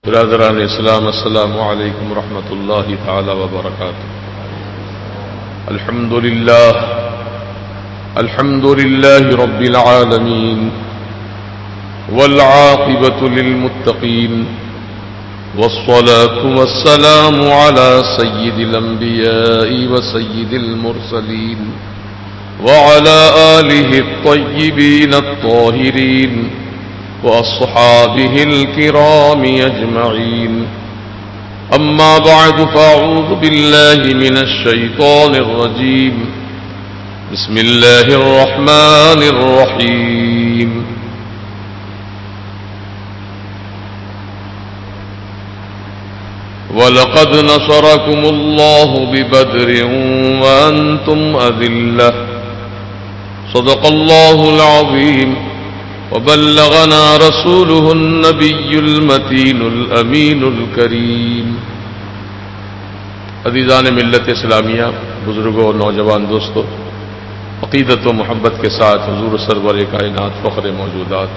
برادران اسلام، السلام علیکم ورحمۃ اللہ تعالی وبرکاتہ۔ الحمد للہ رب العالمین والعاقبۃ للمتقین والصلاة والسلام على سید الانبیاء وسید المرسلین وعلى آلہ الطیبین الطاہرین وأصحابه الكرام أجمعين، أما بعد فأعوذ بالله من الشيطان الرجيم، بسم الله الرحمن الرحيم۔ وَلَقَدْ نَصَرَكُمُ اللَّهُ بِبَدْرٍ وَأَنْتُمْ أَذِلَّةٌ، صدق الله العظيم، وبلغنا رسوله النبي المتين الأمين الكريم۔ عزیزان ملت اسلامیہ، بزرگوں اور نوجوان دوستوں، عقیدت و محبت کے ساتھ حضور سرور کائنات، فخر موجودات،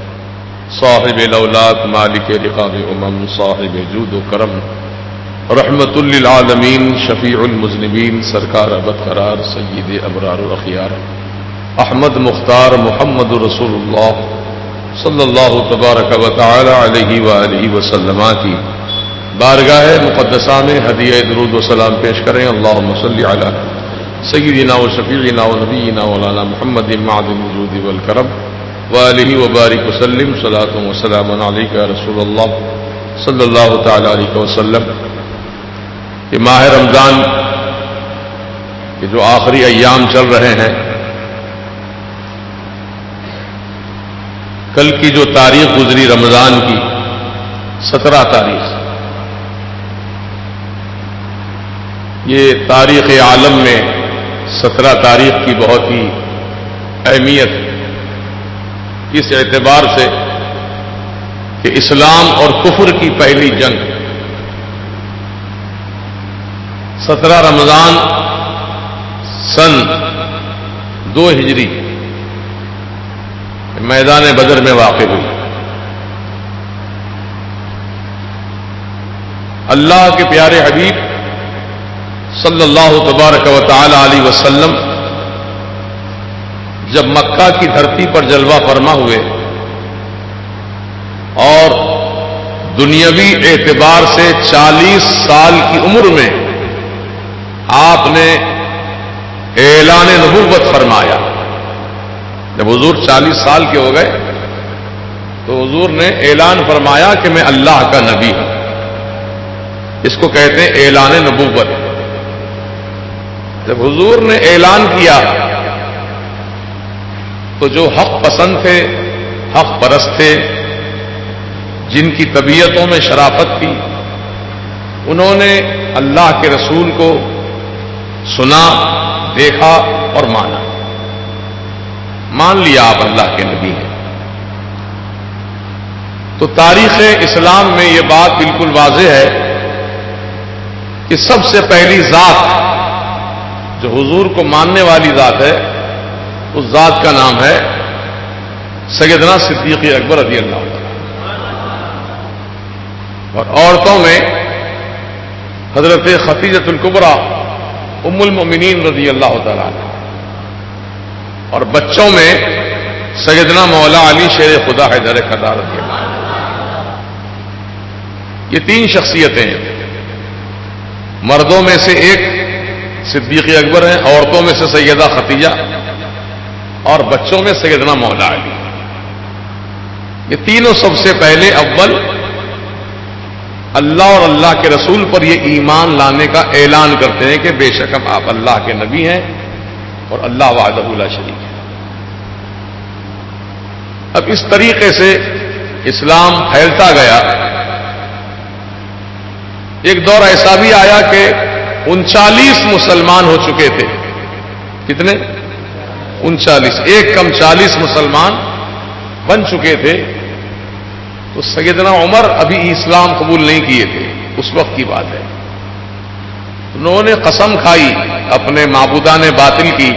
صاحب الاولاق، مالک رقاب امم، صاحب جود و کرم، رحمت للعالمین، شفیع المذنبین، سرکار ابد قرار، سید ابرار و اخیار، احمد مختار محمد رسول اللہ صلی اللہ تبارک و تعالی علیہ وآلہ وسلم کی بارگاہ مقدسہ میں ہدیہ درود و سلام پیش کریں۔ اللہم صلی علی سیدنا و شفیعنا و نبینا مولانا محمد معدن الجود والکرم وآلہ وبارک وسلم، صلاۃ و سلام علیک یا رسول اللہ صلی اللہ تعالی علیہ وسلم۔ یہ ماہ رمضان کے جو آخری ایام چل رہے ہیں، کل کی جو تاریخ گزری رمضان کی 17 تاریخ، یہ تاریخ عالم میں 17 تاریخ کی بہت ہی اہمیت اس اعتبار سے کہ اسلام اور کفر کی پہلی جنگ 17 رمضان سن 2 ہجری میدان بدر میں واقع ہوئی۔ اللہ کے پیارے حبیب صلی اللہ تبارک و تعالی علیہ وسلم جب مکہ کی دھرتی پر جلوہ فرما ہوئے اور دنیاوی اعتبار سے 40 سال کی عمر میں آپ نے اعلان نبوت فرمایا۔ جب حضور 40 سال کے ہو گئے تو حضور نے اعلان فرمایا کہ میں اللہ کا نبی ہوں۔ اس کو کہتے ہیں اعلان نبوت۔ جب حضور نے اعلان کیا تو جو حق پسند تھے، حق پرست تھے، جن کی طبیعتوں میں شرافت تھی، انہوں نے اللہ کے رسول کو سنا، دیکھا اور مانا، مان لیا آپ اللہ کے نبی ہیں۔ تو تاریخ اسلام میں یہ بات بالکل واضح ہے کہ سب سے پہلی ذات جو حضور کو ماننے والی ذات ہے، اس ذات کا نام ہے سیدنا صدیق اکبر رضی اللہ عنہ، اور عورتوں میں حضرت خدیجہ الکبریٰ ام المؤمنین رضی اللہ تعالی عنہ، اور بچوں میں سیدنا مولا علی شیر خدا حیدر کرار رضی اللہ عنہ۔ یہ 3 شخصیتیں ہیں، مردوں میں سے ایک صدیق اکبر ہیں، عورتوں میں سے سیدہ خدیجہ، اور بچوں میں سیدنا مولا علی۔ یہ تینوں سب سے پہلے اول اللہ اور اللہ کے رسول پر یہ ایمان لانے کا اعلان کرتے ہیں کہ بے شک آپ اللہ کے نبی ہیں اور اللہ وحدہ لا شریک ہے۔ اب اس طریقے سے اسلام پھیلتا گیا۔ ایک دور ایسا بھی آیا کہ 39 مسلمان ہو چکے تھے۔ کتنے؟ 39، ایک کم 40 مسلمان بن چکے تھے۔ تو سیدنا عمر ابھی اسلام قبول نہیں کیے تھے، اس وقت کی بات ہے۔ انہوں نے قسم کھائی اپنے معبودان باطل کی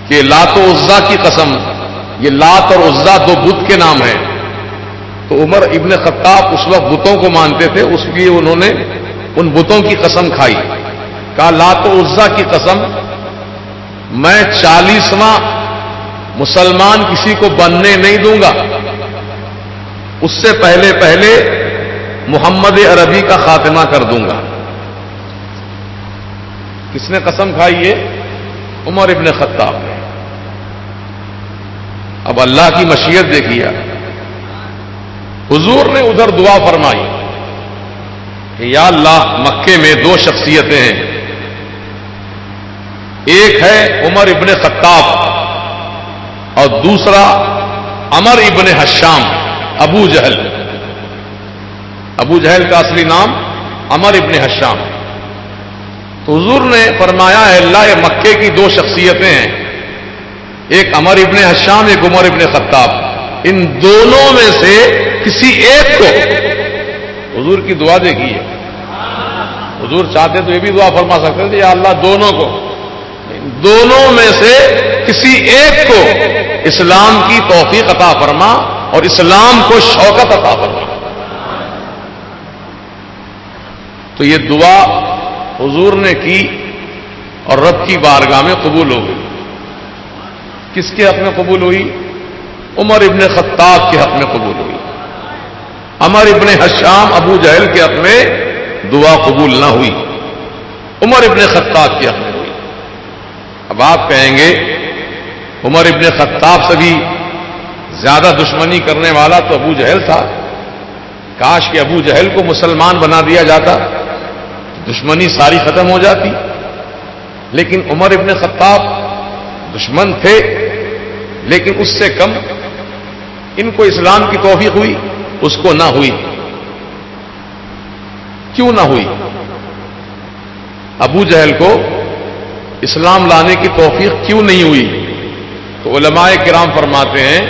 کہ لات و عزا کی قسم، یہ لات اور عزا 2 بت کے نام ہیں، تو عمر ابن خطاب اس وقت بتوں کو مانتے تھے، اس لیے انہوں نے ان بتوں کی قسم کھائی، کہا لات و عزا کی قسم، میں 40واں مسلمان کسی کو بننے نہیں دوں گا، اس سے پہلے پہلے محمد عربی کا خاتمہ کر دوں گا۔ کس نے قسم کھائی ہے؟ عمر ابن خطاب نے۔ اب اللہ کی مشیت دیکھیے، حضور نے ادھر دعا فرمائی کہ یا اللہ، مکے میں دو شخصیتیں ہیں، ایک ہے عمر ابن خطاب اور دوسرا عمر ابن حشام، ابو جہل۔ ابو جہل کا اصلی نام عمر ابن حشام۔ تو حضور نے فرمایا ہے اللہ، یہ مکے کی دو شخصیتیں ہیں، ایک عمر ابن حشام، ایک عمر ابن خطاب، ان دونوں میں سے کسی ایک کو، حضور کی دعا دیکھیے، حضور چاہتے تو یہ بھی دعا فرما سکتے تھے یا اللہ دونوں کو، دونوں میں سے کسی ایک کو اسلام کی توفیق عطا فرما اور اسلام کو شوکت عطا فرما۔ تو یہ دعا حضور نے کی اور رب کی بارگاہ میں قبول ہو گئی۔ کس کے حق میں قبول ہوئی؟ عمر ابن خطاب کے حق میں قبول ہوئی۔ عمر ابن حشام ابو جہل کے حق میں دعا قبول نہ ہوئی، عمر ابن خطاب کے حق میں ہوئی۔ اب آپ کہیں گے عمر ابن خطاب سے بھی زیادہ دشمنی کرنے والا تو ابو جہل تھا، کاش کہ ابو جہل کو مسلمان بنا دیا جاتا، دشمنی ساری ختم ہو جاتی۔ لیکن عمر ابن خطاب دشمن تھے، لیکن اس سے کم ان کو اسلام کی توفیق ہوئی، اس کو نہ ہوئی۔ کیوں نہ ہوئی؟ ابو جہل کو اسلام لانے کی توفیق کیوں نہیں ہوئی؟ تو علماء کرام فرماتے ہیں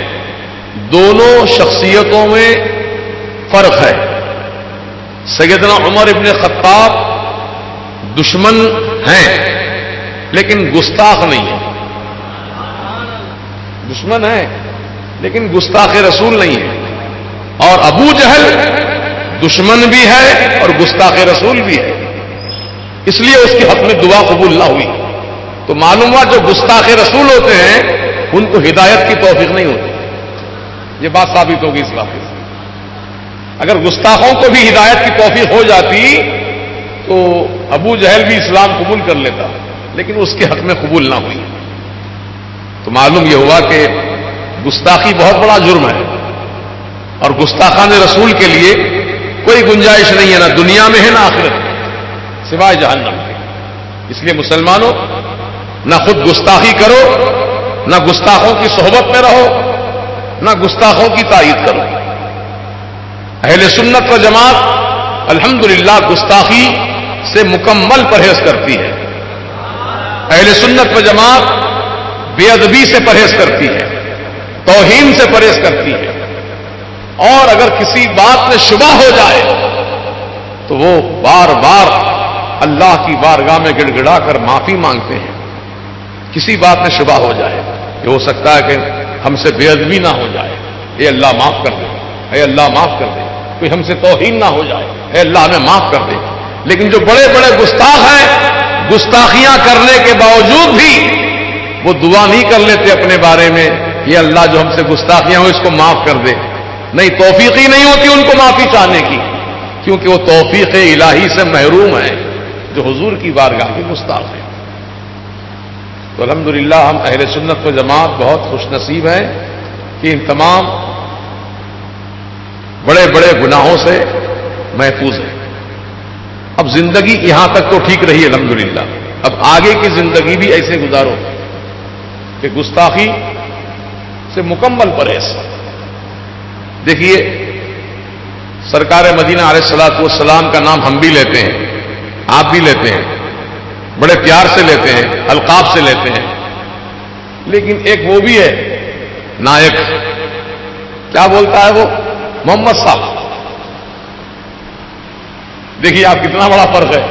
دونوں شخصیتوں میں فرق ہے۔ سیدنا عمر ابن خطاب دشمن ہیں لیکن گستاخ نہیں ہے، دشمن ہے لیکن گستاخ رسول نہیں ہے، اور ابو جہل دشمن بھی ہے اور گستاخ رسول بھی ہے، اس لیے اس کے حق میں دعا قبول نہ ہوئی۔ تو معلوم ہوا جو گستاخ رسول ہوتے ہیں ان کو ہدایت کی توفیق نہیں ہوتی، یہ بات ثابت ہوگی اس واقعے سے۔ اگر گستاخوں کو بھی ہدایت کی توفیق ہو جاتی تو ابو جہل بھی اسلام قبول کر لیتا، لیکن اس کے حق میں قبول نہ ہوئی۔ تو معلوم یہ ہوا کہ گستاخی بہت بڑا جرم ہے، اور گستاخان رسول کے لیے کوئی گنجائش نہیں ہے، نہ دنیا میں ہے نہ آخرت میں، سوائے جہنم کے۔ اس لیے مسلمانوں، نہ خود گستاخی کرو، نہ گستاخوں کی صحبت میں رہو، نہ گستاخوں کی تائید کرو۔ اہل سنت و جماعت الحمدللہ گستاخی سے مکمل پرہیز کرتی ہے، اہل سنت و جماعت بے ادبی سے پرہیز کرتی ہے، توہین سے پرہیز کرتی ہے، اور اگر کسی بات میں شبہ ہو جائے تو وہ بار بار اللہ کی بارگاہ میں گڑ گڑا کر معافی مانگتے ہیں۔ کسی بات میں شبہ ہو جائے، یہ ہو سکتا ہے کہ ہم سے بے ادبی نہ ہو جائے، اے اللہ معاف کر دے، اے اللہ معاف کر دے، کوئی ہم سے توہین نہ ہو جائے، اے اللہ ہمیں معاف کر دے۔ لیکن جو بڑے بڑے گستاخ ہیں، گستاخیاں کرنے کے باوجود بھی وہ دعا نہیں کر لیتے اپنے بارے میں، یہ اللہ جو ہم سے گستاخیاں ہو اس کو معاف کر دے۔ نہیں، توفیق ہی نہیں ہوتی ان کو معافی چاہنے کی، کیونکہ وہ توفیق الہی سے محروم ہیں جو حضور کی بارگاہ کے گستاخ ہیں۔ تو الحمدللہ ہم اہل سنت و جماعت بہت خوش نصیب ہیں کہ ان تمام بڑے بڑے گناہوں سے محفوظ ہیں۔ اب زندگی یہاں تک تو ٹھیک رہی الحمدللہ، اب آگے کی زندگی بھی ایسے گزارو کہ گستاخی سے مکمل پرہیز۔ دیکھیے سرکار مدینہ علیہ الصلوۃ والسلام کا نام ہم بھی لیتے ہیں، آپ بھی لیتے ہیں، بڑے پیار سے لیتے ہیں، القاب سے لیتے ہیں، لیکن ایک وہ بھی ہے نائک، کیا بولتا ہے وہ؟ محمد صاحب۔ دیکھیے آپ کتنا بڑا فرق ہے۔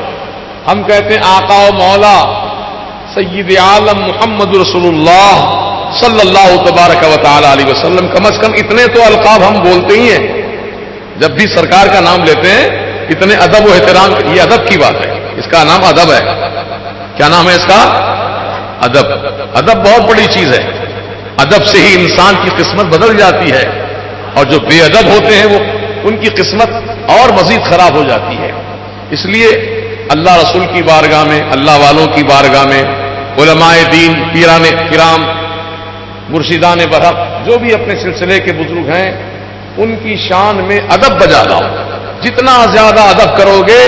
ہم کہتے ہیں آقا و مولا سید عالم محمد رسول اللہ صلی اللہ تبارک و تعالی علیہ وسلم، کم از کم اتنے تو القاب ہم بولتے ہی ہیں، جب بھی سرکار کا نام لیتے ہیں اتنے ادب و احترام. یہ ادب کی بات ہے, اس کا نام ادب ہے. کیا نام ہے اس کا؟ ادب. ادب بہت بڑی چیز ہے. ادب سے ہی انسان کی قسمت بدل جاتی ہے, اور جو بے ادب ہوتے ہیں وہ ان کی قسمت اور مزید خراب ہو جاتی ہے. اس لیے اللہ رسول کی بارگاہ میں, اللہ والوں کی بارگاہ میں, علماء دین, پیران کرام, مرشدان برحق, جو بھی اپنے سلسلے کے بزرگ ہیں, ان کی شان میں ادب بجا لاؤ. جتنا زیادہ ادب کرو گے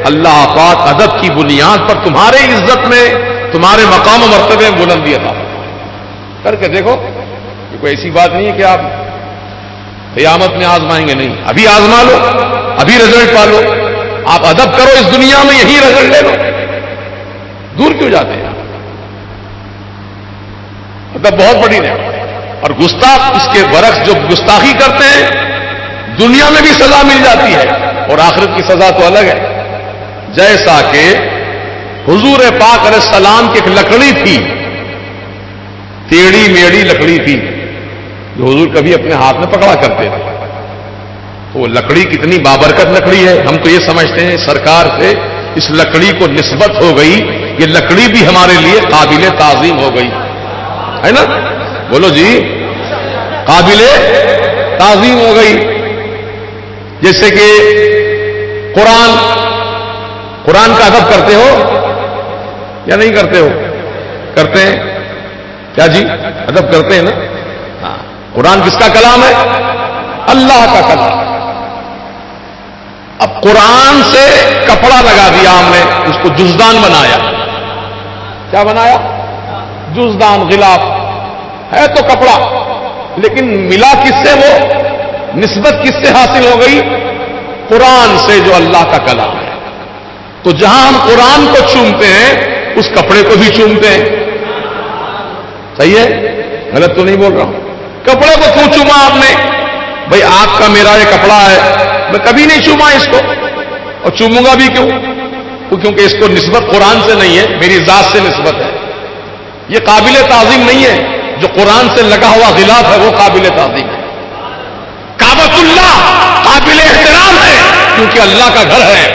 اللہ پاک ادب کی بنیاد پر تمہارے عزت میں, تمہارے مقام و مرتبے میں بلندی عطا کر کے دیکھو. یہ کوئی ایسی بات نہیں ہے کہ آپ قیامت میں آزمائیں گے, نہیں, ابھی آزما لو, ابھی رزلٹ پا لو. آپ ادب کرو اس دنیا میں, یہی رزلٹ لے لو. دور کیوں جاتے ہیں؟ ادب بہت بڑی نعمت ہے. اور گستاخ اس کے برعکس جو گستاخی کرتے ہیں دنیا میں بھی سزا مل جاتی ہے, اور آخرت کی سزا تو الگ ہے. جیسا کہ حضور پاک علیہ السلام کی ایک لکڑی تھی, ٹیڑھی میڑھی لکڑی تھی, جو حضور کبھی اپنے ہاتھ میں پکڑا کرتے تھے. تو وہ لکڑی کتنی بابرکت لکڑی ہے. ہم تو یہ سمجھتے ہیں سرکار سے اس لکڑی کو نسبت ہو گئی, یہ لکڑی بھی ہمارے لیے قابل تعظیم ہو گئی ہے نا. بولو جی, قابل تعظیم ہو گئی. جیسے کہ قرآن کا ادب کرتے ہو یا نہیں کرتے ہو؟ کرتے ہیں. کیا جی, ادب کرتے ہیں نا. ہاں, قرآن کس کا کلام ہے؟ اللہ کا کلام. اب قرآن سے کپڑا لگا دیا ہم نے, اس کو جزدان بنایا. کیا بنایا؟ جزدان, غلاف ہے تو کپڑا, لیکن ملا کس سے؟ وہ نسبت کس سے حاصل ہو گئی؟ قرآن سے, جو اللہ کا کلام ہے. تو جہاں ہم قرآن کو چومتے ہیں اس کپڑے کو بھی چومتے ہیں. صحیح ہے؟ غلط تو نہیں بول رہا ہوں. کپڑے کو کیوں چوما آپ نے؟ بھائی آپ کا میرا یہ کپڑا ہے, میں کبھی نہیں چوما اس کو, اور چوموں گا بھی کیوں؟ کیونکہ اس کو نسبت قرآن سے نہیں ہے, میری ذات سے نسبت ہے. یہ قابل تعظیم نہیں ہے. جو قرآن سے لگا ہوا غلاف ہے وہ قابل تعظیم ہے. کعبۃ اللہ قابل احترام ہے کیونکہ اللہ کا گھر ہے,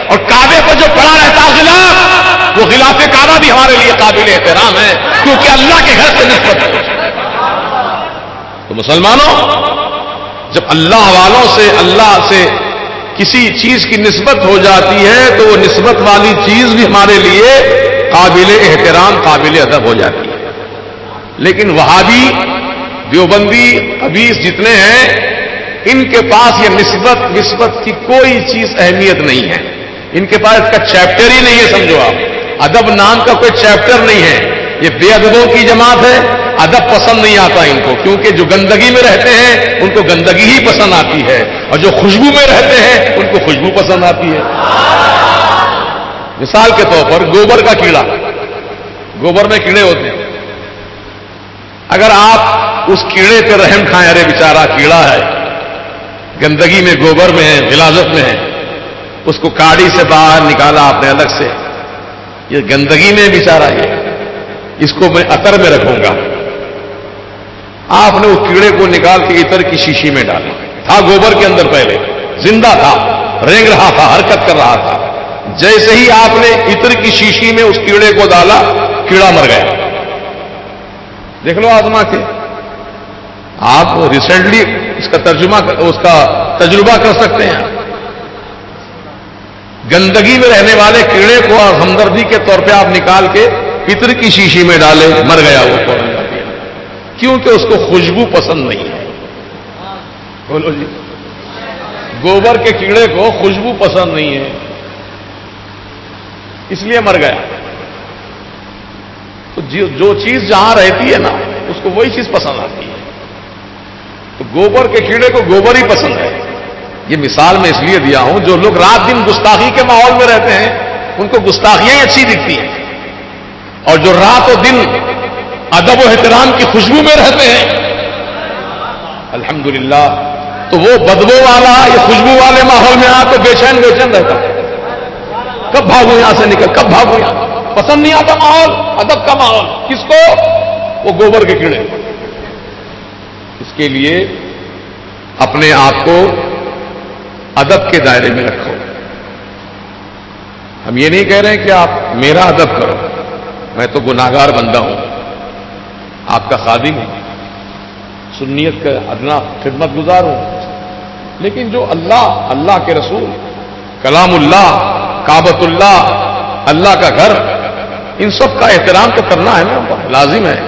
اور کعبے پر جو پڑا رہتا غلاف, وہ غلاف کعبہ بھی ہمارے لیے قابل احترام ہے کیونکہ اللہ کے گھر سے نسبت ہے. تو مسلمانوں, جب اللہ والوں سے, اللہ سے کسی چیز کی نسبت ہو جاتی ہے تو وہ نسبت والی چیز بھی ہمارے لیے قابل احترام, قابل ادب ہو جاتی ہے. لیکن وہابی, دیوبندی, حدیث جتنے ہیں, ان کے پاس یہ نسبت کی کوئی چیز اہمیت نہیں ہے. ان کے پاس اس کا چیپٹر ہی نہیں ہے. سمجھو آپ, ادب نام کا کوئی چیپٹر نہیں ہے. یہ بے ادبوں کی جماعت ہے. ادب پسند نہیں آتا ان کو, کیونکہ جو گندگی میں رہتے ہیں ان کو گندگی ہی پسند آتی ہے, اور جو خوشبو میں رہتے ہیں ان کو خوشبو پسند آتی ہے. مثال کے طور پر گوبر کا کیڑا, گوبر میں کیڑے ہوتے ہیں. اگر آپ اس کیڑے پہ رحم کھائیں, ارے بیچارہ کیڑا ہے, گندگی میں, گوبر میں ہے, غلاظت میں ہے, اس کو کاڑی سے باہر نکالا آپ نے الگ سے, یہ گندگی میں بیچارہ, اس کو میں عطر میں رکھوں گا. آپ نے اس کیڑے کو نکال کے عطر کی شیشی میں ڈالا. تھا گوبر کے اندر, پہلے زندہ تھا, رینگ رہا تھا, حرکت کر رہا تھا. جیسے ہی آپ نے عطر کی شیشی میں اس کیڑے کو ڈالا, کیڑا مر گیا. دیکھ لو آزما کے. آپ ریسنٹلی اس کا تجربہ کر سکتے ہیں. گندگی میں رہنے والے کیڑے کو ہمدردی کے طور پہ آپ نکال کے عطر کی شیشی میں ڈالے, مر گیا وہ فوراً. کیونکہ اس کو خوشبو پسند نہیں ہے. بولو جی, گوبر کے کیڑے کو خوشبو پسند نہیں ہے, اس لیے مر گیا. تو جو چیز جہاں رہتی ہے نا, اس کو وہی چیز پسند آتی ہے. تو گوبر کے کیڑے کو گوبر ہی پسند ہے. یہ مثال میں اس لیے دیا ہوں, جو لوگ رات دن گستاخی کے ماحول میں رہتے ہیں ان کو گستاخیاں ہی اچھی دکھتی ہیں, اور جو رات و دن ادب و احترام کی خوشبو میں رہتے ہیں الحمدللہ, تو وہ بدبو والا یا خوشبو والے ماحول میں آ تو بے چین رہتا ہے. کب بھاگو یہاں سے نکل, کب بھاگو یہاں. پسند نہیں آتا ماحول, ادب کا ماحول. کس کو؟ وہ گوبر کے کیڑے. اس کے لیے اپنے آپ کو ادب کے دائرے میں رکھو. ہم یہ نہیں کہہ رہے ہیں کہ آپ میرا ادب کرو، میں تو گناہگار بندہ ہوں، آپ کا خادم ہوں، سنیت کا ادنا خدمت گزار ہوں، لیکن جو اللہ کے رسول، کلام اللہ، کعبۃ اللہ، اللہ کا گھر، ان سب کا احترام تو کرنا ہے نا، لازم ہے.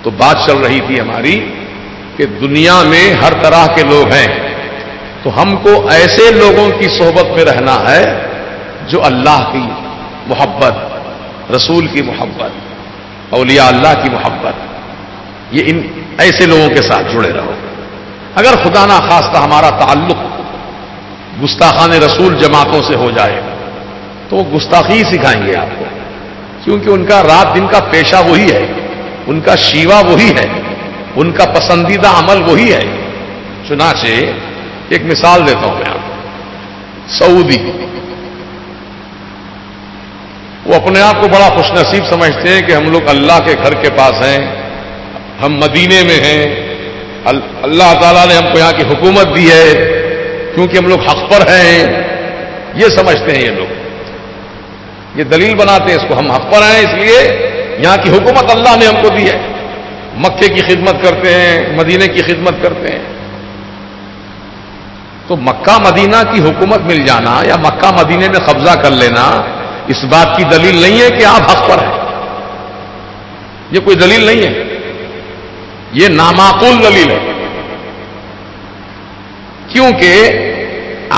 تو بات چل رہی تھی ہماری کہ دنیا میں ہر طرح کے لوگ ہیں، تو ہم کو ایسے لوگوں کی صحبت میں رہنا ہے جو اللہ کی محبت، رسول کی محبت، اولیاء اللہ کی محبت، یہ ان ایسے لوگوں کے ساتھ جڑے رہو. اگر خدا نہ خواستہ ہمارا تعلق گستاخان رسول جماعتوں سے ہو جائے تو وہ گستاخی سکھائیں گے آپ کو، کیونکہ ان کا رات دن کا پیشہ وہی ہے، ان کا شیوا وہی ہے، ان کا پسندیدہ عمل وہی ہے. چنانچہ ایک مثال دیتا ہوں میں آپ کو. سعودی وہ اپنے آپ کو بڑا خوش نصیب سمجھتے ہیں کہ ہم لوگ اللہ کے گھر کے پاس ہیں، ہم مدینے میں ہیں، اللہ تعالیٰ نے ہم کو یہاں کی حکومت دی ہے کیونکہ ہم لوگ حق پر ہیں. یہ سمجھتے ہیں یہ لوگ، یہ دلیل بناتے ہیں اس کو، ہم حق پر ہیں اس لیے یہاں کی حکومت اللہ نے ہم کو دی ہے. مکے کی خدمت کرتے ہیں، مدینے کی خدمت کرتے ہیں. تو مکہ مدینہ کی حکومت مل جانا یا مکہ مدینے میں قبضہ کر لینا اس بات کی دلیل نہیں ہے کہ آپ حق پر ہیں. یہ کوئی دلیل نہیں ہے، یہ نامعقول دلیل ہے. کیونکہ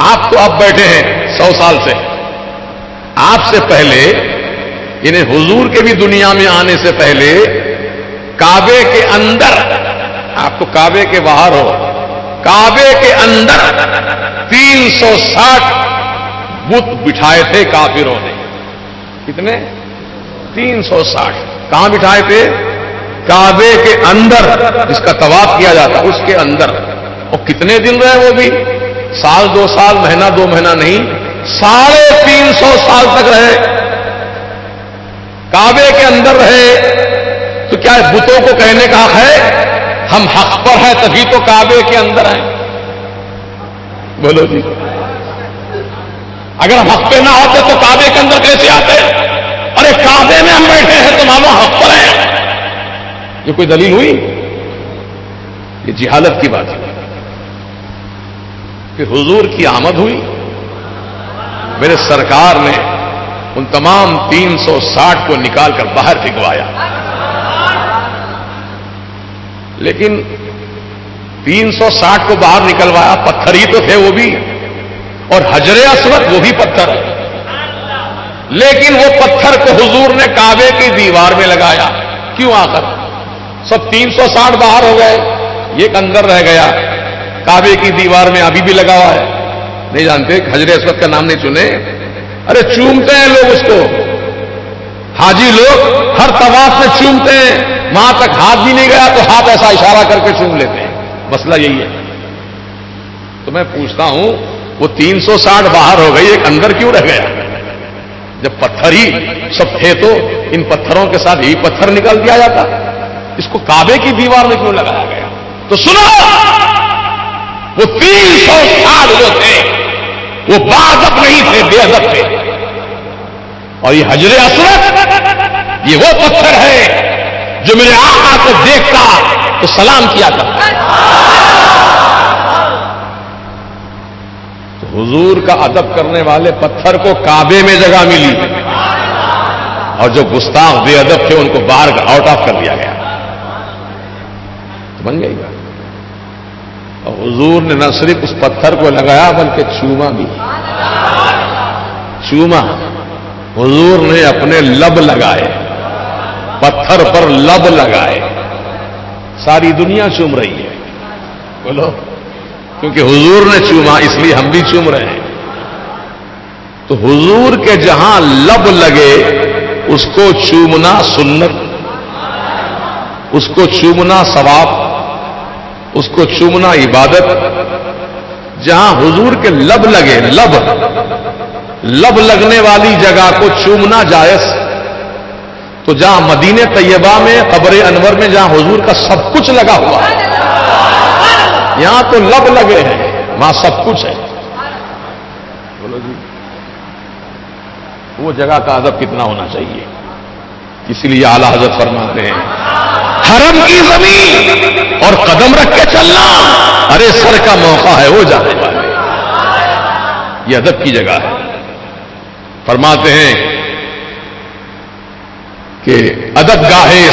آپ تو اب بیٹھے ہیں 100 سال سے، آپ سے پہلے یعنی حضور کے بھی دنیا میں آنے سے پہلے کعبے کے اندر، آپ تو کعبے کے باہر ہو، کعبے کے اندر 360 بت بٹھائے تھے کافروں نے. کتنے؟ 360. کہاں بٹھائے تھے؟ کعبے کے اندر، جس کا طواف کیا جاتا اس کے اندر. اور کتنے دن رہے وہ بھی؟ سال 2 سال، مہینہ 2 مہینہ نہیں، 350 سال تک رہے، کعبے کے اندر رہے. تو کیا بتوں کو کہنے کا حق ہے ہم حق پر ہیں تبھی تو کعبے کے اندر ہیں؟ بولو جی، اگر ہم حق پہ نہ ہوتے تو کعبے کے اندر کیسے آتے؟ ارے کعبے میں ہم بیٹھے ہیں تو مانو حق پر ہیں. یہ کوئی دلیل ہوئی؟ یہ جہالت کی بات ہے. پھر حضور کی آمد ہوئی، میرے سرکار نے ان تمام 360 کو نکال کر باہر پھینکوایا. لیکن 360 کو باہر نکلوایا، پتھر ہی تو تھے وہ بھی، اور حجر اسود وہ بھی پتھر ہے. لیکن وہ پتھر کو حضور نے کعبے کی دیوار میں لگایا. کیوں؟ آخر سب 360 باہر ہو گئے، ایک اندر رہ گیا. کعبے کی دیوار میں ابھی بھی لگا ہوا ہے. نہیں جانتے حجر اسود کا نام نہیں سنے؟ ارے چومتے ہیں لوگ اس کو، حاجی لوگ ہر طواف میں چومتے ہیں، وہاں تک ہاتھ بھی نہیں گیا تو ہاتھ ایسا اشارہ کر کے چوم لیتے ہیں. مسئلہ یہی ہے. تو میں پوچھتا ہوں وہ 360 باہر ہو گئی، ایک اندر کیوں رہ گیا؟ جب پتھر ہی سب تھے تو ان پتھروں کے ساتھ یہی پتھر نکال دیا جاتا. اس کو کعبے کی دیوار میں کیوں لگایا گیا؟ تو سنو، وہ 360 جو تھے وہ باادب نہیں تھے، بے ادب تھے. اور یہ حجر اسود یہ وہ پتھر ہے جو میرے آقا کو دیکھتا تو سلام کیا کرتا. تو حضور کا ادب کرنے والے پتھر کو کعبے میں جگہ ملی، اور جو گستاخ بے ادب تھے ان کو باہر آؤٹ آف کر دیا گیا. تو بن گئی بات. اور حضور نے نہ صرف اس پتھر کو لگایا بلکہ چوما بھی. چوما حضور نے اپنے لب لگائے، پتھر پر لب لگائے. ساری دنیا چوم رہی ہے، بولو، کیونکہ حضور نے چوما اس لیے ہم بھی چوم رہے ہیں. تو حضور کے جہاں لب لگے اس کو چومنا سنت، اس کو چومنا ثواب، اس کو چومنا عبادت. جہاں حضور کے لب لگے، لب لگنے والی جگہ کو چومنا جائز. تو جہاں مدینہ طیبہ میں قبر انور میں جہاں حضور کا سب کچھ لگا ہوا ہے، یہاں تو لب لگے ہیں، وہاں سب کچھ ہے. بولو جی وہ جگہ کا ادب کتنا ہونا چاہیے. اسی لیے اعلی حضرت فرماتے ہیں حرم کی زمین اور قدم رکھ کے چلنا، ارے سر کا موقع ہے وہ جانے والے. یہ ادب کی جگہ ہے. فرماتے ہیں کہ ادب گاہے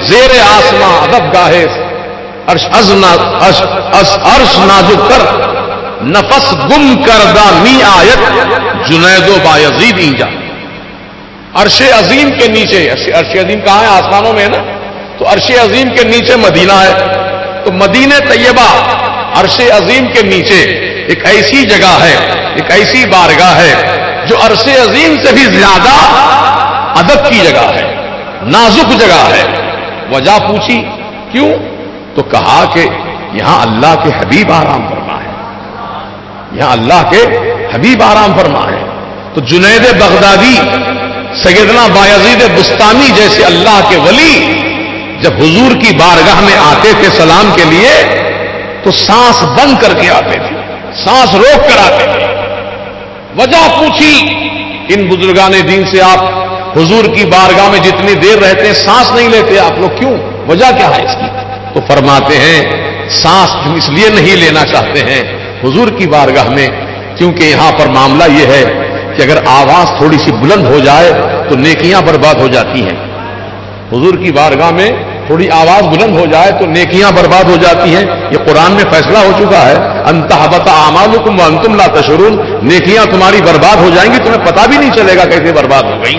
زیر آسماں، ادب گاہے عرش نازک کر نفس گم کردہ می آیت جنید و بایزید اینجا. عرش عظیم کے نیچے، عرش عظیم کہاں ہے؟ آسمانوں میں ہے نا. تو عرش عظیم کے نیچے مدینہ ہے. تو مدینہ طیبہ عرش عظیم کے نیچے ایک ایسی جگہ ہے، ایک ایسی بارگاہ ہے جو عرش عظیم سے بھی زیادہ ادب کی جگہ ہے، نازک جگہ ہے. وجہ پوچھی کیوں؟ تو کہا کہ یہاں اللہ کے حبیب آرام فرما ہے، یہاں اللہ کے حبیب آرام فرما ہے. تو جنید بغدادی، سیدنا بایزید بستانی جیسے اللہ کے ولی جب حضور کی بارگاہ میں آتے تھے سلام کے لیے تو سانس بند کر کے آتے تھے، سانس روک کر آتے تھے. وجہ پوچھی ان بزرگان دین سے، آپ حضور کی بارگاہ میں جتنی دیر رہتے ہیں سانس نہیں لیتے آپ لوگ، کیوں؟ وجہ کیا ہے اس کی؟ تو فرماتے ہیں سانس اس لیے نہیں لینا چاہتے ہیں حضور کی بارگاہ میں کیونکہ یہاں پر معاملہ یہ ہے کہ اگر آواز تھوڑی سی بلند ہو جائے تو نیکیاں برباد ہو جاتی ہیں. حضور کی بارگاہ میں تھوڑی آواز بلند ہو جائے تو نیکیاں برباد ہو جاتی ہیں. یہ قرآن میں فیصلہ ہو چکا ہے، ان تحبط اعمالکم وانتم لا تشعرون، نیکیاں تمہاری برباد ہو جائیں گی، تمہیں پتہ بھی نہیں چلے گا کیسے برباد ہو گئی.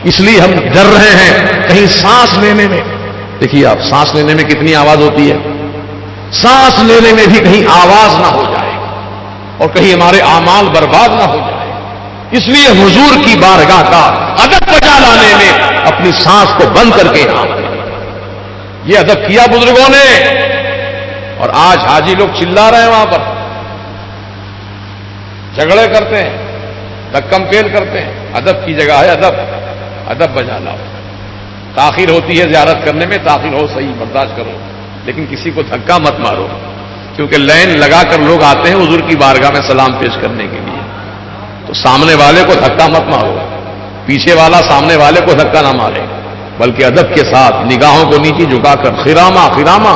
اس لیے ہم ڈر رہے ہیں کہیں سانس لینے میں، دیکھیے آپ سانس لینے میں کتنی آواز ہوتی ہے، سانس لینے میں بھی کہیں آواز نہ ہو جائے اور کہیں ہمارے اعمال برباد نہ ہو جائے. اس لیے حضور کی بارگاہ کا ادب بجا لانے میں اپنی سانس کو بند کر کے یہ ادب کیا بزرگوں نے. اور آج حاجی لوگ چلا رہے ہیں، وہاں پر جھگڑے کرتے ہیں، دھکم کھیل کرتے ہیں. ادب کی جگہ ہے، ادب بجا لاؤ. تاخیر ہوتی ہے زیارت کرنے میں، تاخیر ہو صحیح برداشت کرو، لیکن کسی کو دھکا مت مارو، کیونکہ لائن لگا کر لوگ آتے ہیں حضور کی بارگاہ میں سلام پیش کرنے کے لیے. تو سامنے والے کو دھکا مت مارو، پیچھے والا سامنے والے کو دھکا نہ مارے، بلکہ ادب کے ساتھ نگاہوں کو نیچے جھکا کر خرامہ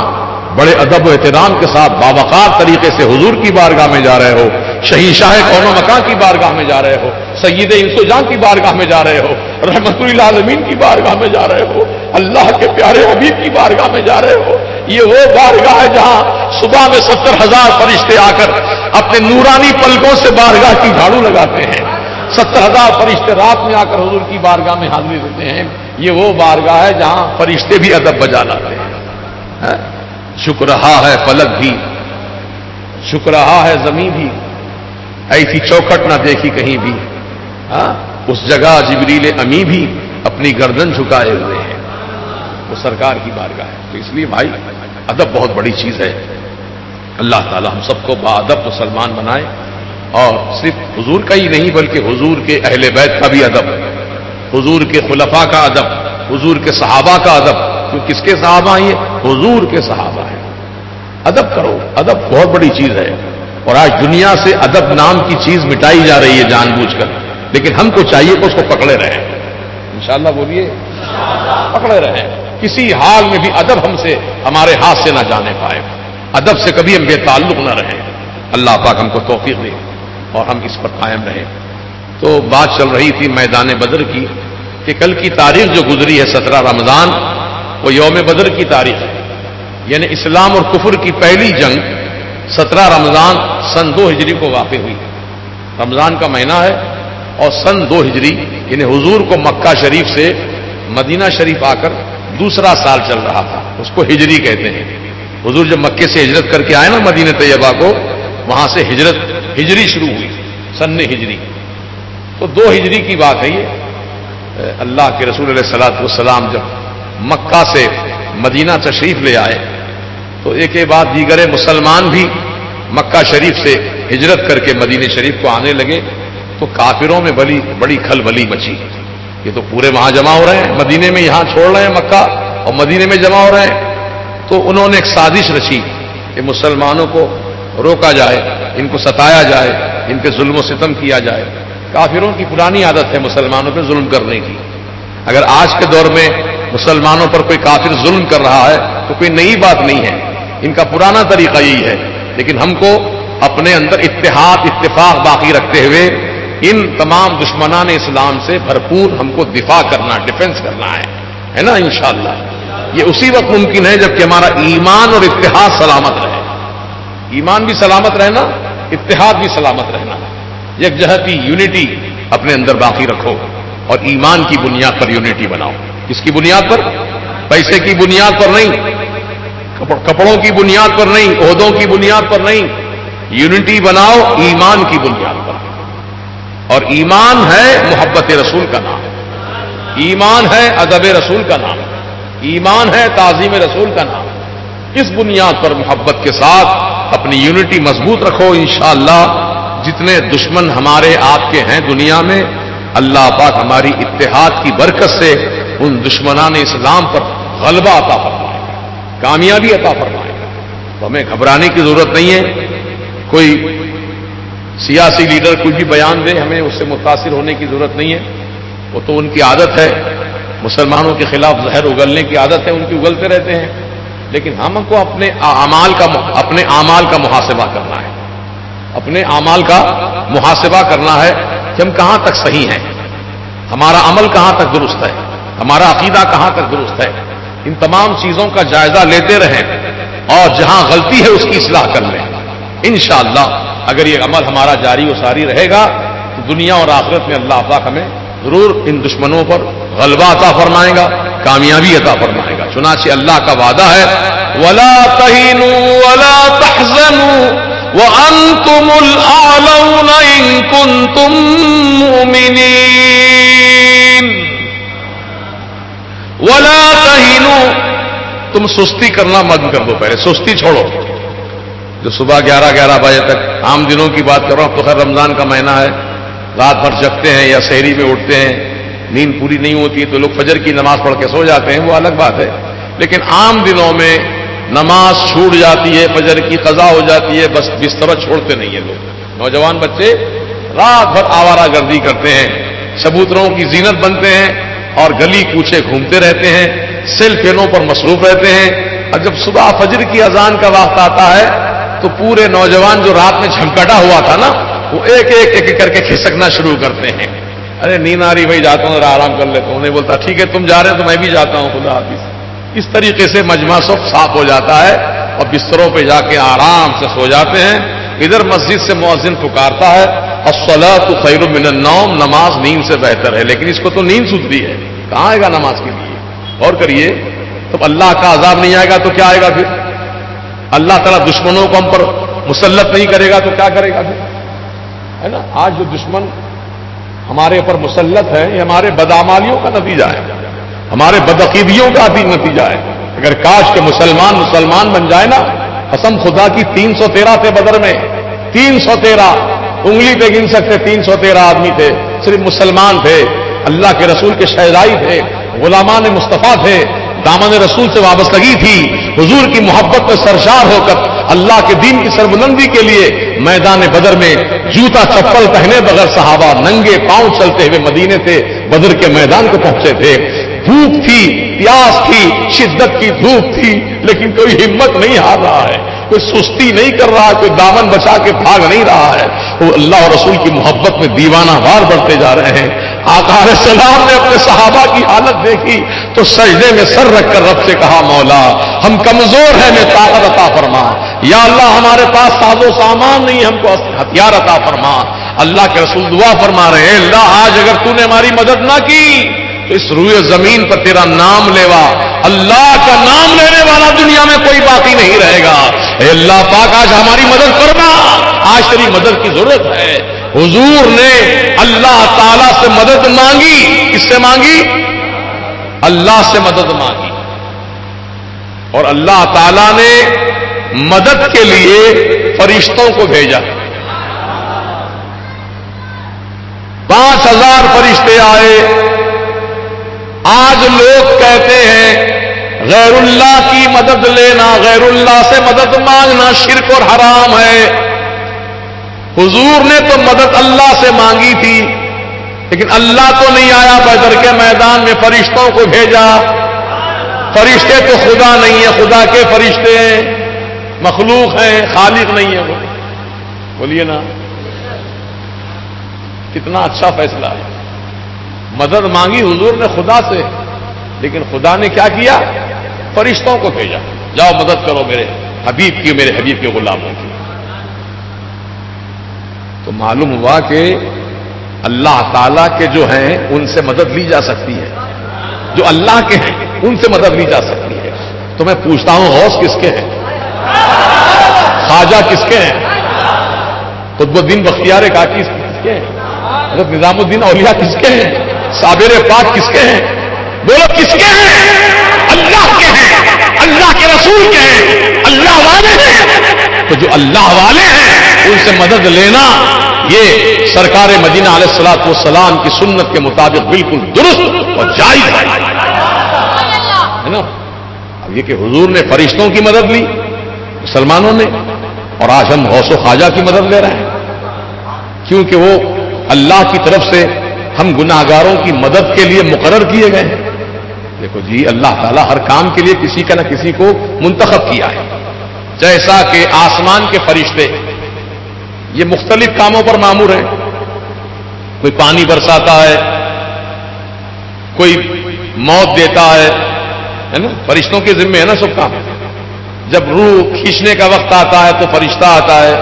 بڑے ادب و احترام کے ساتھ باوقار طریقے سے حضور کی بارگاہ میں جا رہے ہو، شہنشاہ کون و مکان کی بارگاہ میں جا رہے ہو، سید انس و جاں کی بارگاہ میں جا رہے ہو، رحمت للعالمین کی بارگاہ میں جا رہے ہو، اللہ کے پیارے حبیب کی بارگاہ میں جا رہے ہو. یہ وہ بارگاہ ہے جہاں صبح میں 70,000 فرشتے آ کر اپنے نورانی پلکوں سے بارگاہ کی جھاڑو لگاتے ہیں. 70,000 فرشتے رات میں آ کر حضور کی بارگاہ میں حاضری دیتے ہیں. یہ وہ بارگاہ ہے جہاں فرشتے بھی ادب بجا لاتے ہیں. شکر رہا ہے فلک بھی، شکر رہا ہے زمین بھی، ایسی چوکھٹ نہ دیکھی کہیں بھی. اس جگہ جبریل امی بھی اپنی گردن جھکائے ہوئے ہیں. وہ سرکار کی بارگاہ ہے. تو اس لیے بھائی ادب بہت بڑی چیز ہے. اللہ تعالی ہم سب کو باادب مسلمان بنائے، اور صرف حضور کا ہی نہیں بلکہ حضور کے اہل بیت کا بھی ادب، حضور کے خلفاء کا ادب، حضور کے صحابہ کا ادب. تو کس کے صحابہ ہیں؟ حضور کے صحابہ ہیں. ادب کرو، ادب بہت بڑی چیز ہے. اور آج دنیا سے ادب نام کی چیز مٹائی جا رہی ہے جان بوجھ کر، لیکن ہم کو چاہیے کہ اس کو پکڑے رہیں. انشاءاللہ بولیے پکڑے رہیں، کسی حال میں بھی ادب ہم سے ہمارے ہاتھ سے نہ جانے پائے، ادب سے کبھی ہم بے تعلق نہ رہیں. اللہ پاک ہم کو توفیق دے اور ہم اس پر قائم رہیں. تو بات چل رہی تھی میدان بدر کی کہ کل کی تاریخ جو گزری ہے 17 رمضان، وہ یوم بدر کی تاریخ ہے. یعنی اسلام اور کفر کی پہلی جنگ 17 رمضان سن 2 ہجری کو واقع ہوئی. رمضان کا مہینہ ہے اور سن 2 ہجری، یعنی حضور کو مکہ شریف سے مدینہ شریف آ کر دوسرا سال چل رہا تھا، اس کو ہجری کہتے ہیں. حضور جب مکے سے ہجرت کر کے آئے نا مدینہ طیبہ کو، وہاں سے ہجری شروع ہوئی، سن ہجری. تو 2 ہجری کی بات ہے یہ. اللہ کے رسول علیہ الصلوۃ والسلام جب مکہ سے مدینہ تشریف لے آئے تو ایک کے بعد دیگر مسلمان بھی مکہ شریف سے ہجرت کر کے مدینہ شریف کو آنے لگے. تو کافروں میں بڑی کھلبلی مچی. یہ تو پورے وہاں جمع ہو رہے ہیں، مدینے میں یہاں چھوڑ رہے ہیں مکہ اور مدینے میں جمع ہو رہے ہیں. تو انہوں نے ایک سازش رچی کہ مسلمانوں کو روکا جائے ان کو ستایا جائے، ان پہ ظلم و ستم کیا جائے۔ کافروں کی پرانی عادت ہے مسلمانوں پہ ظلم کرنے کی۔ اگر آج کے دور میں مسلمانوں پر کوئی کافر ظلم کر رہا ہے تو کوئی نئی بات نہیں ہے، ان کا پرانا طریقہ یہی ہے۔ لیکن ہم کو اپنے اندر اتحاد اتفاق باقی رکھتے ہوئے ان تمام دشمنان اسلام سے بھرپور ہم کو دفاع کرنا، ڈیفنس کرنا ہے نا انشاءاللہ۔ یہ اسی وقت ممکن ہے جبکہ ہمارا ایمان اور اتحاد سلامت رہے۔ ایمان بھی سلامت رہنا، اتحاد بھی سلامت رہنا، یکجہتی یونٹی اپنے اندر باقی رکھو اور ایمان کی بنیاد پر یونٹی بناؤ۔ کس کی بنیاد پر؟ پیسے کی بنیاد پر نہیں، کپڑوں کی بنیاد پر نہیں، عہدوں کی بنیاد پر نہیں، یونٹی بناؤ ایمان کی بنیاد پر۔ اور ایمان ہے محبت رسول کا نام، ایمان ہے ادب رسول کا نام، ایمان ہے تعظیم رسول کا نام۔ اس بنیاد پر محبت کے ساتھ اپنی یونٹی مضبوط رکھو، انشاءاللہ جتنے دشمن ہمارے آپ کے ہیں دنیا میں، اللہ پاک ہماری اتحاد کی برکت سے ان دشمنان اسلام پر غلبہ عطا فرمائے گا، کامیابی عطا فرمائے گا۔ تو ہمیں گھبرانے کی ضرورت نہیں ہے۔ کوئی سیاسی لیڈر کوئی بھی بیان دے، ہمیں اس سے متاثر ہونے کی ضرورت نہیں ہے۔ وہ تو ان کی عادت ہے، مسلمانوں کے خلاف زہر اگلنے کی عادت ہے، ان کی اگلتے رہتے ہیں۔ لیکن ہم کو اپنے اعمال کا محاسبہ کرنا ہے، اپنے اعمال کا محاسبہ کرنا ہے کہ ہم کہاں تک صحیح ہیں، ہمارا عمل کہاں تک درست ہے، ہمارا عقیدہ کہاں تک درست ہے۔ ان تمام چیزوں کا جائزہ لیتے رہیں اور جہاں غلطی ہے اس کی اصلاح کر لیں۔ انشاءاللہ اگر یہ عمل ہمارا جاری و ساری رہے گا تو دنیا اور آخرت میں اللہ پاک ہمیں ضرور ان دشمنوں پر غلبہ عطا فرمائے گا، کامیابی عطا فرمائے گا۔ چنانچہ اللہ کا وعدہ ہے وَلَا تَهِنُوا وَلَا تَحْزَنُوا وَأَنْتُمُ الْأَعْلَوْنَ إِن كُنتُم مُّؤْمِنِينَ۔ وَلَا تَهِنُوا، تم سستی کرنا مت کر دو، پہلے سستی چھوڑو۔ جو صبح 11 بجے تک، عام دنوں کی بات کر رہا ہوں، تو خیر رمضان کا مہینہ ہے، رات بھر جگتے ہیں یا سحری میں اٹھتے ہیں، نیند پوری نہیں ہوتی ہے تو لوگ فجر کی نماز پڑھ کے سو جاتے ہیں، وہ الگ بات ہے۔ لیکن عام دنوں میں نماز چھوٹ جاتی ہے، فجر کی قضا ہو جاتی ہے، بس بستر چھوڑتے نہیں ہیں لوگ۔ نوجوان بچے رات بھر آوارہ گردی کرتے ہیں، کبوتروں کی زینت بنتے ہیں اور گلی کوچے گھومتے رہتے ہیں، سیل فونوں پر مصروف رہتے ہیں۔ اور جب صبح فجر کی اذان کا وقت آتا ہے تو پورے نوجوان جو رات میں جھمکٹا ہوا تھا نا، وہ ایک ایک کر کے کھسکنا شروع کرتے ہیں۔ ارے نیند آ رہی بھائی، جاتا ہوں ذرا آرام کر لیتا ہوں۔ انہیں بولتا ٹھیک ہے تم جا رہے ہیں تو میں بھی جاتا ہوں، خدا حافظ۔ اس طریقے سے مجمع سب صاف ہو جاتا ہے اور بستروں پہ جا کے آرام سے سو جاتے ہیں۔ ادھر مسجد سے مؤذن پکارتا ہے الصلاۃ خیر من النوم، نماز نیند سے بہتر ہے، لیکن اس کو تو نیند سوتی ہے، کہاں آئے گا نماز کے لیے؟ غور کریے، تو اللہ کا عذاب نہیں آئے گا تو کیا آئے گا پھر؟ اللہ تعالیٰ دشمنوں کو ہم پر مسلط نہیں کرے گا تو کیا کرے گا پھر؟ ہے نا، آج جو دشمن ہمارے اوپر مسلط ہے یہ ہمارے بدعمالیوں کا نتیجہ ہے، ہمارے بدعقیدیوں کا بھی نتیجہ ہے۔ اگر کاش کے مسلمان بن جائے نا، قسم خدا کی 313 تھے بدر میں، 313 انگلی پہ گن سکتے، 313 آدمی تھے، صرف مسلمان تھے، اللہ کے رسول کے شہدائی تھے، غلامان مصطفیٰ تھے، دامن رسول سے وابستگی تھی، حضور کی محبت میں سرشار ہو کر اللہ کے دین کی سربلندی کے لیے میدان بدر میں جوتا چپل پہنے بغیر صحابہ ننگے پاؤں چلتے ہوئے مدینے سے بدر کے میدان کو پہنچے تھے۔ بھوک تھی، پیاس تھی، شدت کی دھوپ تھی، لیکن کوئی ہمت نہیں ہار رہا ہے، کوئی سستی نہیں کر رہا ہے، کوئی دامن بچا کے بھاگ نہیں رہا ہے، وہ اللہ اور رسول کی محبت میں دیوانہ وار بڑھتے جا رہے ہیں۔ آقا علیہ السلام نے اپنے صحابہ کی حالت دیکھی تو سجدے میں سر رکھ کر رب سے کہا مولا ہم کمزور ہیں، میں طاقت عطا فرما، یا اللہ ہمارے پاس ساز و سامان نہیں، ہم کو ہتھیار عطا فرما۔ اللہ کے رسول دعا فرما رہے ہیں اللہ آج اگر تو نے ہماری مدد نہ کی تو اس روئے زمین پر تیرا نام لیوا، اللہ کا نام لینے والا دنیا میں کوئی باقی نہیں رہے گا۔ اے اللہ پاک آج ہماری مدد کرنا، آج تیری مدد کی ضرورت ہے۔ حضور نے اللہ تعالی سے مدد مانگی، کس سے مانگی؟ اللہ سے مدد مانگی، اور اللہ تعالی نے مدد کے لیے فرشتوں کو بھیجا۔ 5000 فرشتے آئے۔ آج لوگ کہتے ہیں غیر اللہ کی مدد لینا، غیر اللہ سے مدد مانگنا شرک اور حرام ہے۔ حضور نے تو مدد اللہ سے مانگی تھی، لیکن اللہ تو نہیں آیا بدر کے میدان میں، فرشتوں کو بھیجا۔ فرشتے تو خدا نہیں ہے، خدا کے فرشتے ہیں، مخلوق ہیں، خالق نہیں ہے وہ۔ بولیے نا، کتنا اچھا فیصلہ ہے۔ مدد مانگی حضور نے خدا سے، لیکن خدا نے کیا کیا؟ فرشتوں کو بھیجا، جاؤ مدد کرو میرے حبیب کی، میرے حبیب کے غلاموں کی۔ تو معلوم ہوا کہ اللہ تعالیٰ کے جو ہیں ان سے مدد لی جا سکتی ہے، جو اللہ کے ہیں ان سے مدد لی جا سکتی ہے۔ تو میں پوچھتا ہوں، غوث کس کے ہیں؟ خواجہ کس کے ہیں؟ قطب الدین بختیار کاکی کس کے ہیں؟ حضرت نظام الدین اولیاء کس کے ہیں؟ صابر پاک کس کے ہیں؟ بولو کس کے ہیں؟ اللہ کے ہیں، اللہ کے رسول کے ہیں، اللہ والے ہیں۔ تو جو اللہ والے ہیں ان سے مدد لینا یہ سرکار مدینہ علیہ الصلوۃ والسلام کی سنت کے مطابق بالکل درست اور جائز ہے نا۔ اب یہ کہ حضور نے فرشتوں کی مدد لی مسلمانوں نے، اور آج ہم غوث و خواجہ کی مدد لے رہے ہیں، کیونکہ وہ اللہ کی طرف سے ہم گناہگاروں کی مدد کے لیے مقرر کیے گئے ہیں۔ دیکھو جی، اللہ تعالیٰ ہر کام کے لیے کسی کا نہ کسی کو منتخب کیا ہے۔ جیسا کہ آسمان کے فرشتے یہ مختلف کاموں پر مامور ہیں، کوئی پانی برساتا ہے، کوئی موت دیتا ہے نا، فرشتوں کے ذمہ ہے نا سب کام۔ جب روح کھینچنے کا وقت آتا ہے تو فرشتہ آتا ہے،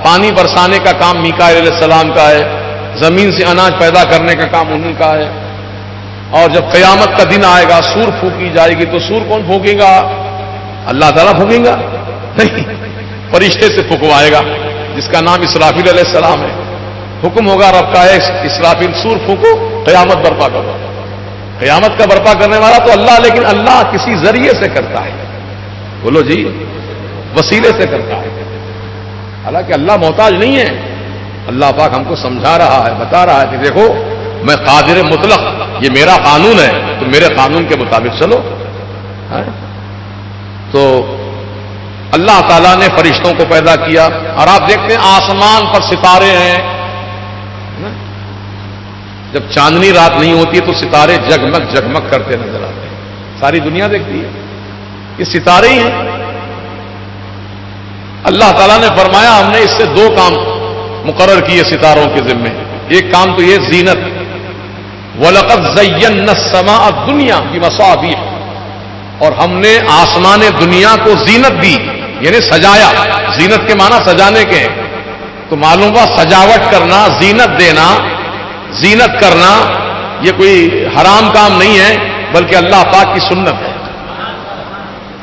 پانی برسانے کا کام میکائیل علیہ السلام کا ہے، زمین سے اناج پیدا کرنے کا کام انہی کا ہے۔ اور جب قیامت کا دن آئے گا، سور پھونکی جائے گی، تو سور کون پھونکے گا؟ اللہ تعالیٰ پھونکے گا؟ نہیں، فرشتے سے پھونکوائے گا، جس کا نام اسرافیل علیہ السلام ہے۔ حکم ہوگا رب کا ہے، اسرافیل سور پھونکو، قیامت برپا کرو۔ قیامت کا برپا کرنے والا تو اللہ، لیکن اللہ کسی ذریعے سے کرتا ہے، بولو جی، وسیلے سے کرتا ہے۔ حالانکہ اللہ محتاج نہیں ہے۔ اللہ پاک ہم کو سمجھا رہا ہے، بتا رہا ہے کہ دیکھو میں قادر مطلق، یہ میرا قانون ہے، تو میرے قانون کے مطابق چلو۔ تو اللہ تعالیٰ نے فرشتوں کو پیدا کیا، اور آپ دیکھتے ہیں آسمان پر ستارے ہیں، جب چاندنی رات نہیں ہوتی تو ستارے جگمگ جگمگ کرتے نظر آتے ہیں، ساری دنیا دیکھتی ہے، یہ ستارے ہی ہیں۔ اللہ تعالیٰ نے فرمایا ہم نے اس سے دو کام مقرر کیے ستاروں کے ذمے۔ ایک کام تو یہ زینت، وَلَقَدْ زَيَّنَّا السَّمَاءَ الدُّنْيَا بِمَصَابِيحَ، اور ہم نے آسمان دنیا کو زینت دی، یعنی سجایا۔ زینت کے معنی سجانے کے ہیں، تو معلوم ہوا سجاوٹ کرنا، زینت دینا، زینت کرنا یہ کوئی حرام کام نہیں ہے، بلکہ اللہ پاک کی سنت ہے۔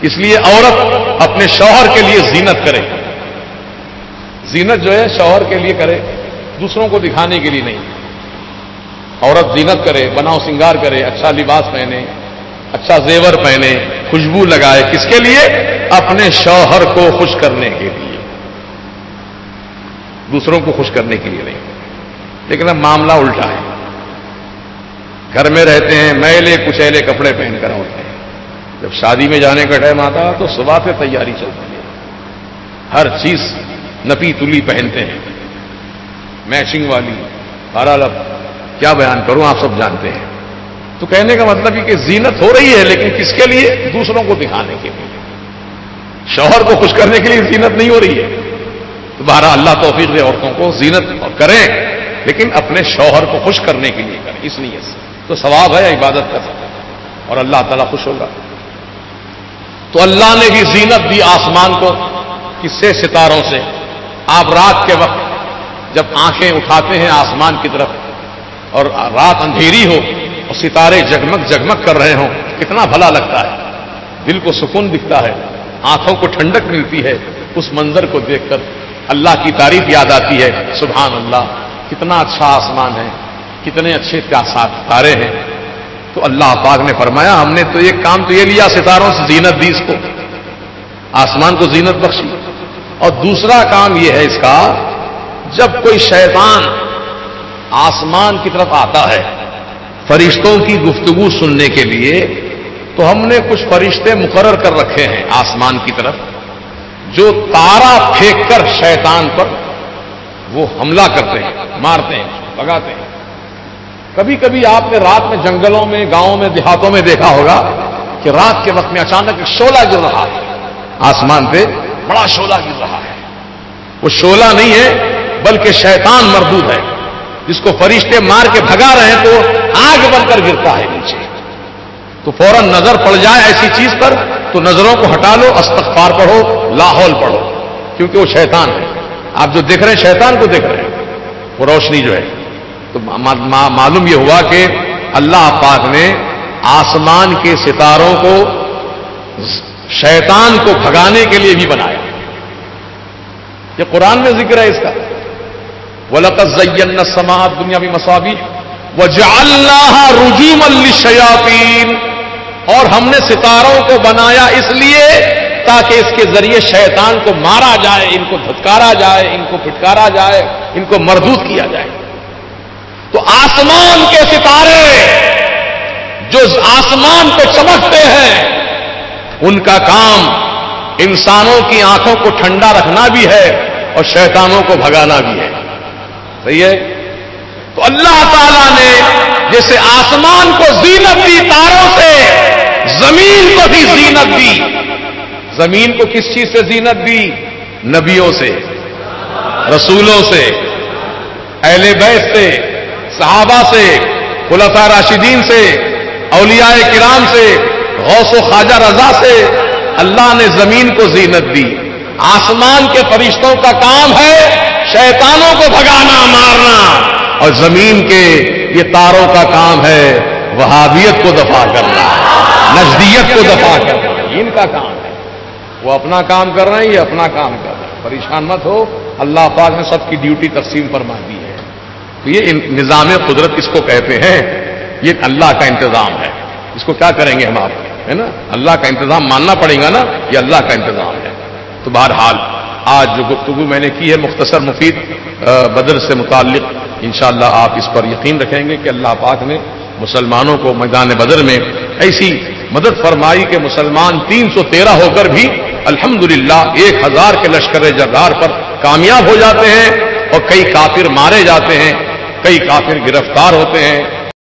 اس لیے عورت اپنے شوہر کے لیے زینت کرے، زینت جو ہے شوہر کے لیے کرے، دوسروں کو دکھانے کے لیے نہیں۔ عورت زینت کرے، بناؤ سنگار کرے، اچھا لباس پہنے، اچھا زیور پہنے، خوشبو لگائے، کس کے لیے؟ اپنے شوہر کو خوش کرنے کے لیے، دوسروں کو خوش کرنے کے لیے نہیں۔ لیکن اب معاملہ الٹا ہے، گھر میں رہتے ہیں میلے کچیلے کپڑے پہن کر ہوتے ہیں، جب شادی میں جانے کا ٹائم آتا تو صبح سے تیاری چلتی ہے، ہر چیز نپی تلی پہنتے ہیں، میچنگ والی۔ بہرحال اب کیا بیان کروں، آپ سب جانتے ہیں۔ تو کہنے کا مطلب یہ کہ زینت ہو رہی ہے، لیکن کس کے لیے؟ دوسروں کو دکھانے کے لیے، شوہر کو خوش کرنے کے لیے زینت نہیں ہو رہی ہے۔ تو بہرحال اللہ توفیق دے عورتوں کو، زینت کریں لیکن اپنے شوہر کو خوش کرنے کے لیے کریں، اس نیت سے، تو ثواب ہے عبادت کا، اور اللہ تعالیٰ خوش ہوگا۔ تو اللہ نے بھی زینت دی آسمان کو، کس سے؟ ستاروں سے۔ آپ رات کے وقت جب آنکھیں اٹھاتے ہیں آسمان کی طرف اور رات اندھیری ہو اور ستارے جگمگ جگمگ کر رہے ہوں، کتنا بھلا لگتا ہے، دل کو سکون دکھتا ہے، آنکھوں کو ٹھنڈک ملتی ہے۔ اس منظر کو دیکھ کر اللہ کی تعریف یاد آتی ہے، سبحان اللہ، کتنا اچھا آسمان ہے، کتنے اچھے ستارے ہیں۔ تو اللہ پاک نے فرمایا ہم نے تو ایک کام تو یہ لیا، ستاروں سے زینت دی، اس کو آسمان کو زینت بخشی، اور دوسرا کام یہ ہے اس کا، جب کوئی شیطان آسمان کی طرف آتا ہے فرشتوں کی گفتگو سننے کے لیے، تو ہم نے کچھ فرشتے مقرر کر رکھے ہیں آسمان کی طرف، جو تارا پھینک کر شیطان پر وہ حملہ کرتے ہیں، مارتے ہیں، بھگاتے ہیں۔ کبھی کبھی آپ نے رات میں جنگلوں میں، گاؤں میں، دیہاتوں میں دیکھا ہوگا کہ رات کے وقت میں اچانک ایک شعلہ گر رہا ہے، آسمان پہ بڑا شعلہ گر رہا ہے۔ وہ شعلہ نہیں ہے بلکہ شیطان مردود ہے، جس کو فرشتے مار کے بھگا رہے ہیں تو آگ بن کر گرتا ہے نیچے۔ تو فوراً نظر پڑ جائے ایسی چیز پر تو نظروں کو ہٹا لو، استغفار پڑھو، لا حول پڑھو، کیونکہ وہ شیطان ہے۔ آپ جو دیکھ رہے ہیں شیطان کو دیکھ رہے ہیں، وہ روشنی جو ہے۔ تو معلوم یہ ہوا کہ اللہ پاک نے آسمان کے ستاروں کو شیطان کو بھگانے کے لیے بھی بنایا۔ یہ قرآن میں ذکر ہے اس کا، وَلَقَدْ زَيَّنَّا السَّمَاءَ الدُّنْيَا بِمَصَابِيحَ وَجَعَلْنَاهَا رُجُومًا لِلشَّيَاطِينِ، اور ہم نے ستاروں کو بنایا اس لیے تاکہ اس کے ذریعے شیطان کو مارا جائے، ان کو دھتکارا جائے، ان کو پھٹکارا جائے، ان کو مردود کیا جائے۔ تو آسمان کے ستارے جو آسمان پہ چمکتے ہیں، ان کا کام انسانوں کی آنکھوں کو ٹھنڈا رکھنا بھی ہے اور شیطانوں کو بھگانا بھی ہے۔ صحیح ہے؟ تو اللہ تعالیٰ نے جیسے آسمان کو زینت دی تاروں سے، زمین کو بھی زینت دی۔ زمین کو کس چیز سے زینت دی؟ نبیوں سے، رسولوں سے، اہل بیت سے، صحابہ سے، خلفاء راشدین سے، اولیاء کرام سے، غوث و خواجہ رضا سے اللہ نے زمین کو زینت دی۔ آسمان کے فرشتوں کا کام ہے شیطانوں کو بھگانا، مارنا، اور زمین کے یہ تاروں کا کام ہے وہابیت کو دفع کرنا، نجدیت کو دفع کرنا، ان کا کام ہے۔ وہ اپنا کام کر رہے ہیں، یہ اپنا کام کر رہے ہیں، پریشان مت ہو، اللہ پاک نے سب کی ڈیوٹی تقسیم فرما دی ہے۔ تو یہ نظام قدرت کس کو کہتے ہیں؟ یہ اللہ کا انتظام ہے، اس کو کیا کریں گے ہم آپ، ہے نا؟ اللہ کا انتظام ماننا پڑے گا نا، یہ اللہ کا انتظام ہے۔ تو بہرحال آج جو گفتگو میں نے کی ہے مختصر مفید بدر سے متعلق، انشاءاللہ آپ اس پر یقین رکھیں گے کہ اللہ پاک نے مسلمانوں کو میدان بدر میں ایسی مدد فرمائی کہ مسلمان 313 ہو کر بھی الحمدللہ 1000 کے لشکر جرار پر کامیاب ہو جاتے ہیں، اور کئی کافر مارے جاتے ہیں، کئی کافر گرفتار ہوتے ہیں،